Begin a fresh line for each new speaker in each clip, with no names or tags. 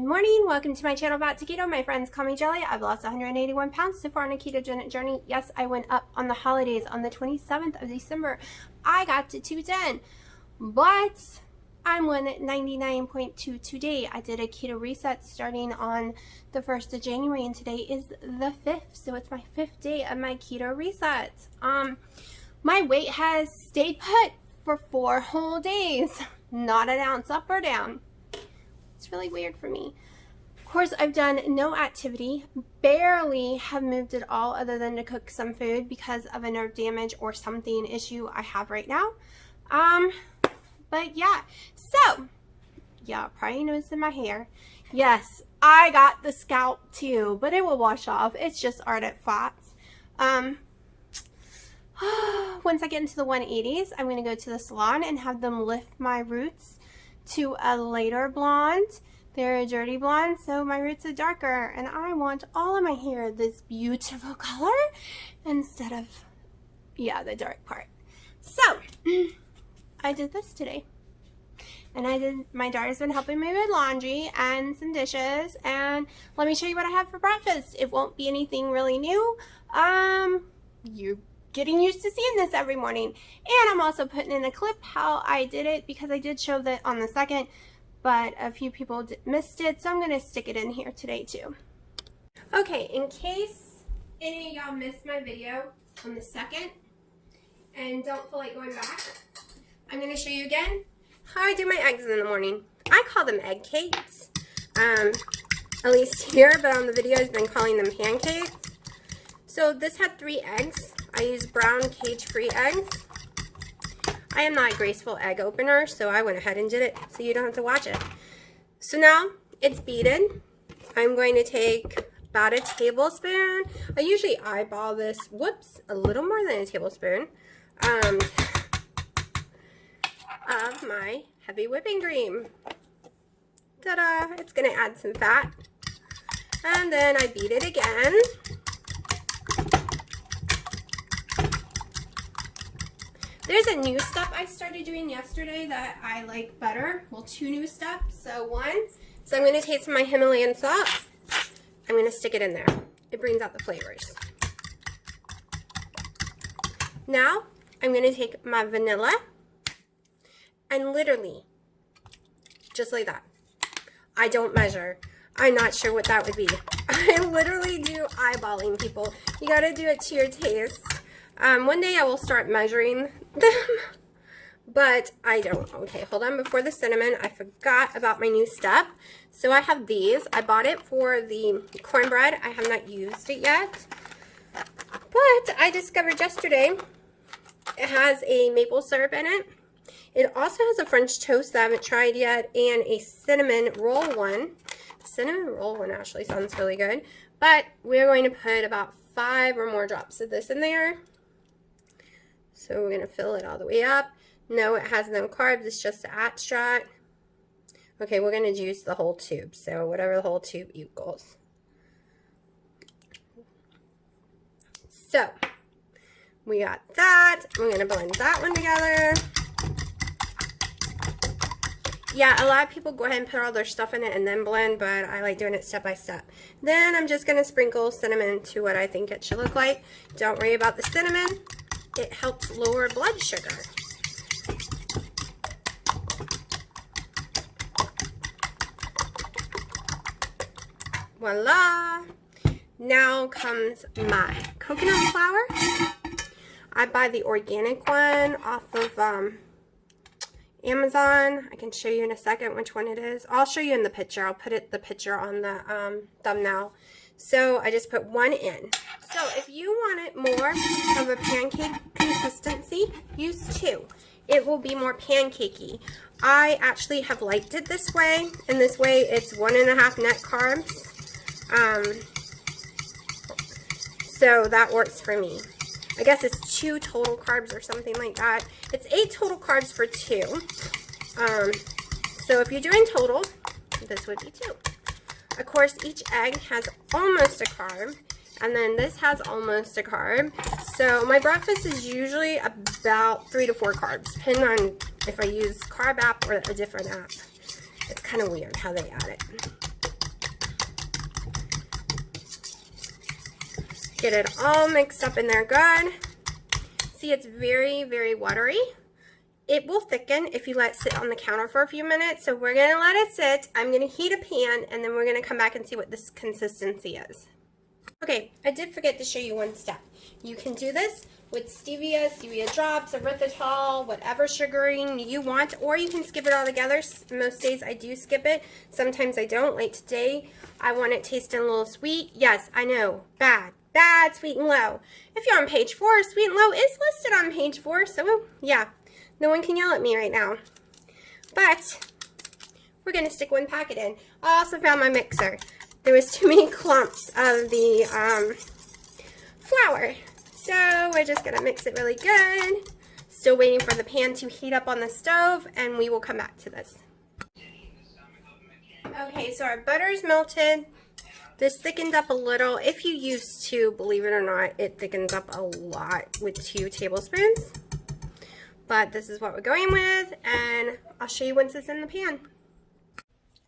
morning, welcome to my channel about keto. My friends call me Jelly. I've lost 181 pounds so far on a ketogenic journey. Yes, I went up on the holidays on the 27th of December. I got to 210, but I'm 199.2 today. I did a keto reset starting on the 1st of January and today is the 5th, so it's my 5th day of my keto reset. My weight has stayed put for 4 whole days, not an ounce up or down. It's really weird for me. Of course, I've done no activity, barely have moved at all other than to cook some food because of a nerve damage or something issue I have right now. But yeah, so, yeah, probably noticed in my hair. Yes, I got the scalp too, but it will wash off. It's just Ardent Flats. Once I get into the 180s, I'm going to go to the salon and have them lift my roots to a lighter blonde. They're a dirty blonde, so my roots are darker, and I want all of my hair this beautiful color instead of, yeah, the dark part. So, I did this today. And my daughter's been helping me with laundry and some dishes, and let me show you what I have for breakfast. It won't be anything really new. You're getting used to seeing this every morning. And I'm also putting in a clip how I did it because I did show that on the 2nd, but a few people missed it, so I'm going to stick it in here today too. Okay, in case any of y'all missed my video on the 2nd and don't feel like going back, I'm going to show you again how I do my eggs in the morning. I call them egg cakes, at least here, but on the video I've been calling them pancakes. So this had 3 eggs. I use brown cage-free eggs. I am not a graceful egg opener, so I went ahead and did it so you don't have to watch it. So now it's beaten. I'm going to take about a tablespoon. I usually eyeball this, whoops, a little more than a tablespoon of my heavy whipping cream. Ta-da! It's going to add some fat. And then I beat it again. There's a new step I started doing yesterday that I like better. Well, 2 new steps. So I'm going to take some of my Himalayan salt. I'm going to stick it in there. It brings out the flavors. Now, I'm going to take my vanilla and literally, just like that. I don't measure. I'm not sure what that would be. I literally do eyeballing, people. You got to do it to your taste. One day I will start measuring them, but I don't. Okay, hold on. Before the cinnamon, I forgot about my new step. So I have these. I bought it for the cornbread. I have not used it yet, but I discovered yesterday it has a maple syrup in it. It also has a French toast that I haven't tried yet and a cinnamon roll one. The cinnamon roll one actually sounds really good, but we're going to put about 5 or more drops of this in there. So we're going to fill it all the way up. No, it has no carbs. It's just an extract. Okay, we're going to juice the whole tube. So whatever the whole tube equals. So we got that. We're going to blend that one together. Yeah, a lot of people go ahead and put all their stuff in it and then blend, but I like doing it step by step. Then I'm just going to sprinkle cinnamon to what I think it should look like. Don't worry about the cinnamon. It helps lower blood sugar. Voila! Now comes my coconut flour. I buy the organic one off of Amazon. I can show you in a second which one it is. I'll show you in the picture. I'll put the picture on the thumbnail. So I just put 1 in. So if you want it more of a pancake consistency, use 2. It will be more pancakey. I actually have liked it this way, and this way it's 1.5 net carbs. So that works for me. I guess it's 2 total carbs or something like that. It's 8 total carbs for 2. So if you're doing total, this would be 2. Of course, each egg has almost a carb, and then this has almost a carb. So my breakfast is usually about 3 to 4 carbs, depending on if I use Carb app or a different app. It's kind of weird how they add it. Get it all mixed up in there good. See, it's very, very watery. It will thicken if you let it sit on the counter for a few minutes. So we're going to let it sit. I'm going to heat a pan, and then we're going to come back and see what this consistency is. Okay, I did forget to show you one step. You can do this with stevia, stevia drops, erythritol, whatever sugaring you want, or you can skip it all together. Most days I do skip it. Sometimes I don't. Like today, I want it tasting a little sweet. Yes, I know, bad, sweet and low. If you're on page 4, sweet and low is listed on page 4, so yeah. No one can yell at me right now. But we're going to stick one packet in. I also found my mixer. There was too many clumps of the flour. So we're just going to mix it really good. Still waiting for the pan to heat up on the stove, and we will come back to this. Okay, so our butter's melted. This thickened up a little. If you used to, believe it or not, it thickens up a lot with 2 tablespoons. But this is what we're going with, and I'll show you once it's in the pan.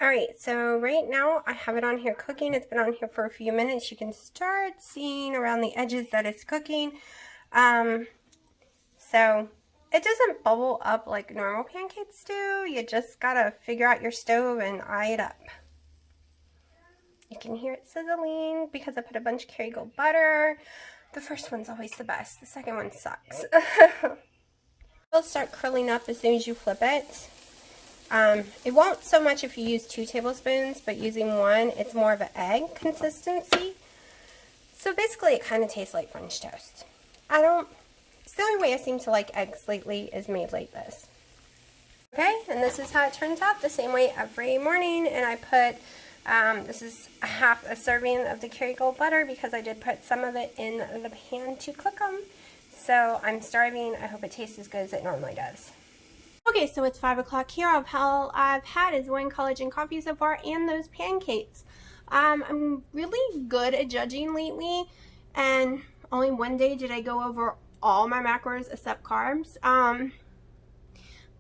Alright, so right now I have it on here cooking. It's been on here for a few minutes. You can start seeing around the edges that it's cooking. So it doesn't bubble up like normal pancakes do. You just gotta figure out your stove and eye it up. You can hear it sizzling because I put a bunch of Kerrygold butter. The first one's always the best. The second one sucks. It'll start curling up as soon as you flip it. It won't so much if you use 2 tablespoons, but using 1, it's more of an egg consistency. So basically it kind of tastes like French toast. It's the only way I seem to like eggs lately is made like this. Okay, and this is how it turns out, the same way every morning. And I put, this is half a serving of the Kerrygold butter because I did put some of it in the pan to cook them. So I'm starving. I hope it tastes as good as it normally does. Okay, so it's 5 o'clock here. All I've had is 1 collagen coffee so far and those pancakes. I'm really good at judging lately, and only one day did I go over all my macros except carbs.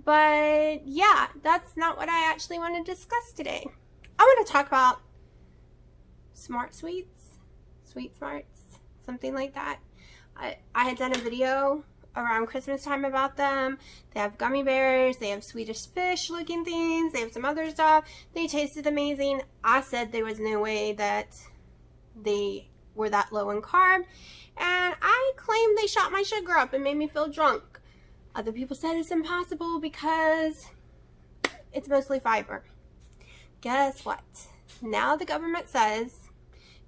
But yeah, that's not what I actually want to discuss today. I want to talk about smart sweets, sweet smarts, something like that. I had done a video around Christmas time about them. They have gummy bears, they have Swedish fish looking things, they have some other stuff. They tasted amazing. I said there was no way that they were that low in carb, and I claimed they shot my sugar up and made me feel drunk. Other people said it's impossible because it's mostly fiber. Guess what? Now the government says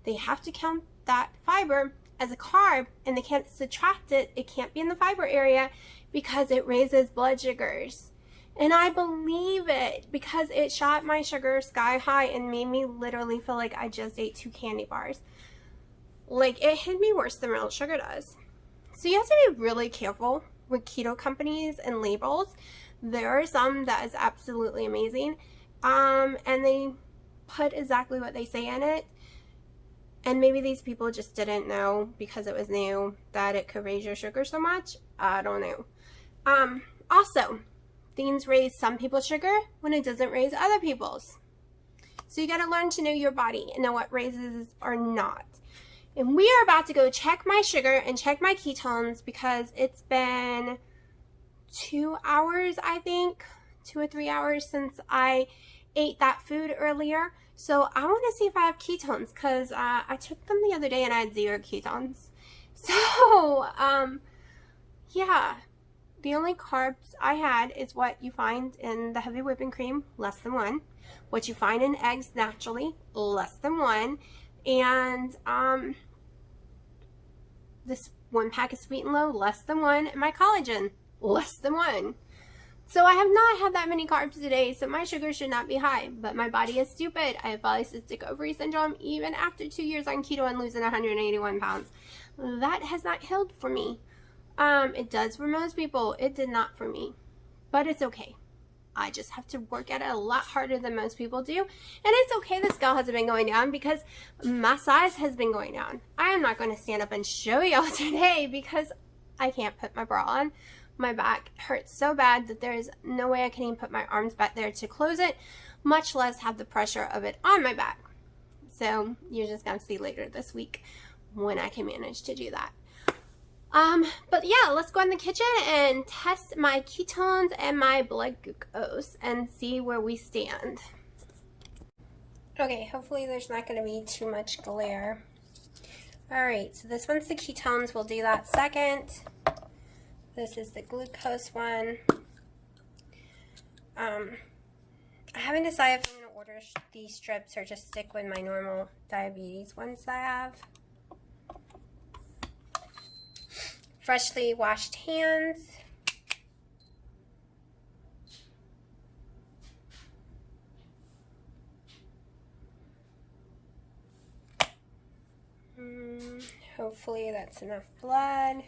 they have to count that fiber as a carb, and they can't subtract it. It can't be in the fiber area because it raises blood sugars. And I believe it because it shot my sugar sky high and made me literally feel like I just ate 2 candy bars. Like, it hit me worse than real sugar does. So you have to be really careful with keto companies and labels. There are some that is absolutely amazing, and they put exactly what they say in it. And maybe these people just didn't know because it was new that it could raise your sugar so much. I don't know. Also, things raise some people's sugar when it doesn't raise other people's. So you got to learn to know your body and know what raises or not. And we are about to go check my sugar and check my ketones because it's been 2 hours, I think, 2 or 3 hours since I ate that food earlier. So I want to see if I have ketones because I took them the other day and I had 0 ketones. So, yeah, the only carbs I had is what you find in the heavy whipping cream, less than 1. What you find in eggs naturally, less than 1. And this 1 pack of Sweet and Low, less than 1. And my collagen, less than 1. So I have not had that many carbs today, so my sugar should not be high. But my body is stupid. I have polycystic ovary syndrome even after 2 years on keto and losing 181 pounds. That has not healed for me. It does for most people. It did not for me. But it's okay. I just have to work at it a lot harder than most people do. And it's okay the scale hasn't been going down because my size has been going down. I am not going to stand up and show y'all today because I can't put my bra on. My back hurts so bad that there is no way I can even put my arms back there to close it, much less have the pressure of it on my back. So you're just going to see later this week when I can manage to do that. But yeah, let's go in the kitchen and test my ketones and my blood glucose and see where we stand. Okay, hopefully there's not going to be too much glare. Alright, so this one's the ketones. We'll do that second. This is the glucose one. I haven't decided if I'm going to order these strips or just stick with my normal diabetes ones that I have. Freshly washed hands. Hopefully that's enough blood.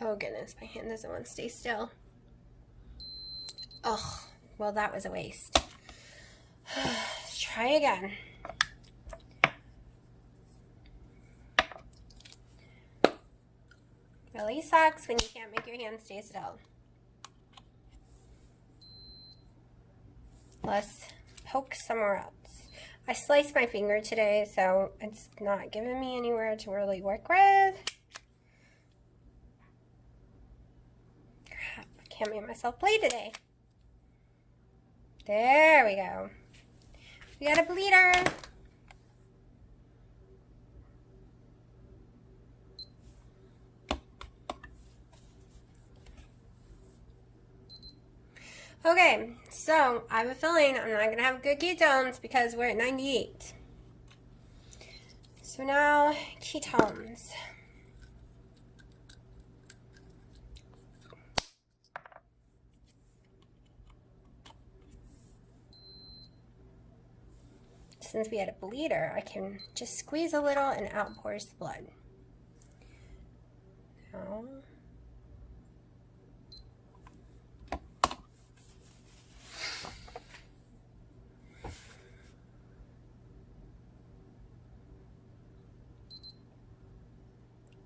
Oh goodness, my hand doesn't want to stay still. Oh, well that was a waste. Let's try again. Really sucks when you can't make your hand stay still. Let's poke somewhere else. I sliced my finger today, so it's not giving me anywhere to really work with. Crap, I can't make myself play today. There we go. We got a bleeder. Okay, so I have a feeling I'm not going to have good ketones because we're at 98. So now, ketones. Since we had a bleeder, I can just squeeze a little and out pours the blood. Now,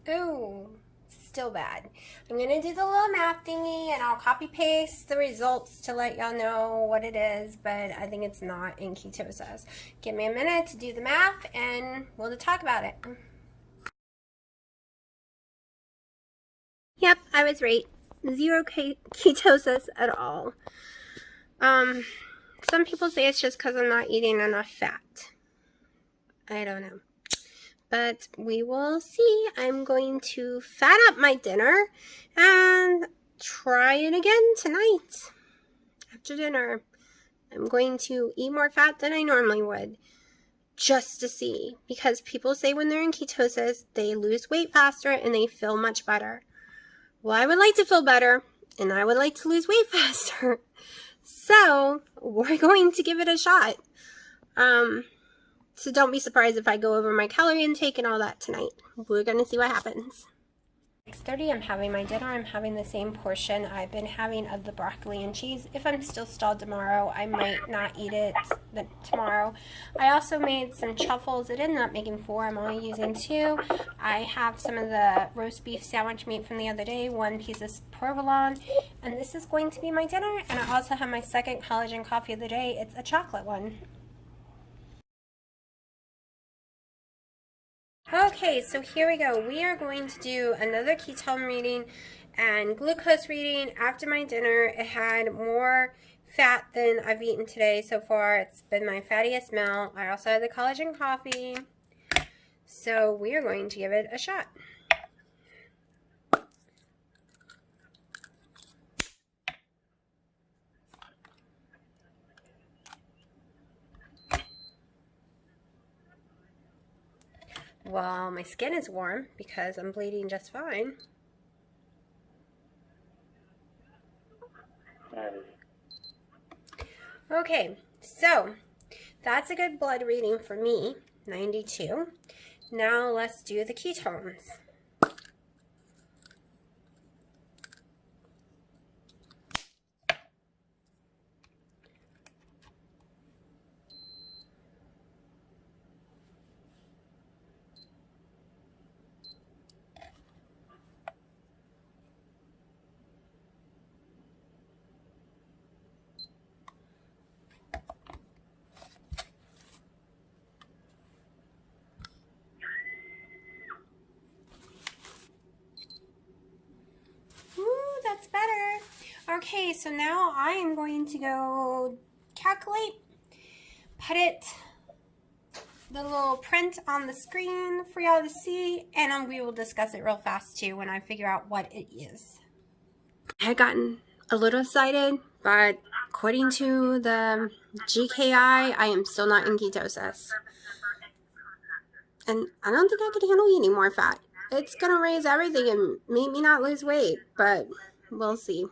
ooh, still bad. I'm going to do the little math thingy and I'll copy paste the results to let y'all know what it is, but I think it's not in ketosis. Give me a minute to do the math and we'll talk about it. Yep, I was right. Zero ketosis at all. Some people say it's just because I'm not eating enough fat. I don't know. But we will see. I'm going to fat up my dinner and try it again tonight. After dinner, I'm going to eat more fat than I normally would just to see. Because people say when they're in ketosis, they lose weight faster and they feel much better. Well, I would like to feel better and I would like to lose weight faster. So we're going to give it a shot. So don't be surprised if I go over my calorie intake and all that tonight. We're going to see what happens. 6:30, I'm having my dinner. I'm having the same portion I've been having of the broccoli and cheese. If I'm still stalled tomorrow, I might not eat it tomorrow. I also made some truffles. It ended up making 4. I'm only using 2. I have some of the roast beef sandwich meat from the other day, 1 piece of provolone, and this is going to be my dinner. And I also have my second collagen coffee of the day. It's a chocolate one. Okay, so here we go. We are going to do another ketone reading and glucose reading after my dinner. It had more fat than I've eaten today so far. It's been my fattiest meal. I also had the collagen coffee. So we are going to give it a shot. Well, my skin is warm because I'm bleeding just fine. Okay, so that's a good blood reading for me, 92. Now let's do the ketones. Okay, so now I am going to go calculate, put the little print on the screen for y'all to see, and we will discuss it real fast too when I figure out what it is. I had gotten a little excited, but according to the GKI, I am still not in ketosis. And I don't think I could handle eating more fat. It's gonna raise everything and make me not lose weight, but we'll see.